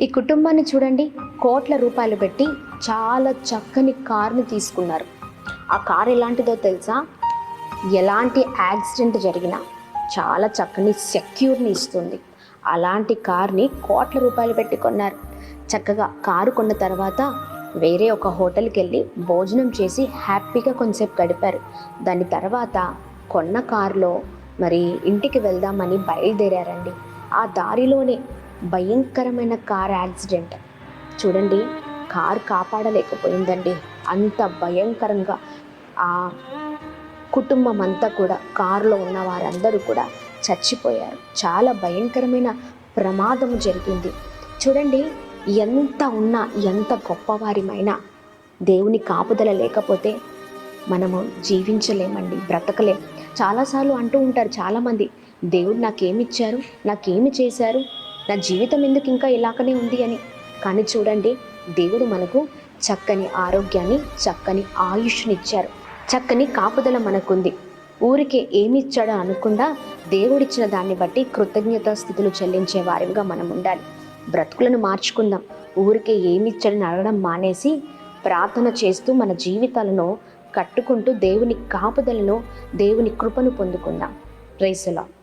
ఈ కుటుంబాన్ని చూడండి, కోట్ల రూపాయలు పెట్టి చాలా చక్కని కార్ని తీసుకున్నారు. ఆ కార్ ఎలాంటిదో తెలుసా? ఎలాంటి యాక్సిడెంట్ జరిగినా చాలా చక్కని సెక్యూర్ని ఇస్తుంది. అలాంటి కార్ని కోట్ల రూపాయలు పెట్టి కొన్నారు. చక్కగా కారు కొన్న తర్వాత వేరే ఒక హోటల్కి వెళ్ళి భోజనం చేసి హ్యాపీగా కొంచెంసేపు గడిపారు. దాని తర్వాత కొన్న కారులో మరి ఇంటికి వెళ్దామని బయలుదేరారండి. ఆ దారిలోనే భయంకరమైన కార్ యాక్సిడెంట్. చూడండి, కారు కాపాడలేకపోయిందండి. అంత భయంకరంగా ఆ కుటుంబం అంతా కూడా, కారులో ఉన్న వారందరూ కూడా చచ్చిపోయారు. చాలా భయంకరమైన ప్రమాదం జరిగింది. చూడండి, ఎంత ఉన్నా, ఎంత గొప్పవారిమైనా దేవుని కాపుదల లేకపోతే మనము జీవించలేమండి, బ్రతకలేం. చాలాసార్లు అంటూ ఉంటారు చాలామంది, దేవుడు నాకేమిచ్చారు, నాకేమి చేశారు, నా జీవితం ఎందుకు ఇంకా ఇలాగనే ఉంది అని. కానీ చూడండి, దేవుడు మనకు చక్కని ఆరోగ్యాన్ని, చక్కని ఆయుష్నిచ్చారు, చక్కని కాపుదల మనకుంది. ఊరికే ఏమి ఇచ్చాడో అనకుండా దేవుడిచ్చిన దాన్ని బట్టి కృతజ్ఞతా స్థితులు చెల్లించే వారిగా మనం ఉండాలి. బ్రతుకులను మార్చుకుందాం. ఊరికే ఏమి ఇచ్చాడని అడగడం మానేసి ప్రార్థన చేస్తూ మన జీవితాలను కట్టుకుంటూ దేవుని కాపుదలను, దేవుని కృపను పొందుకుందాం. Praise the lord.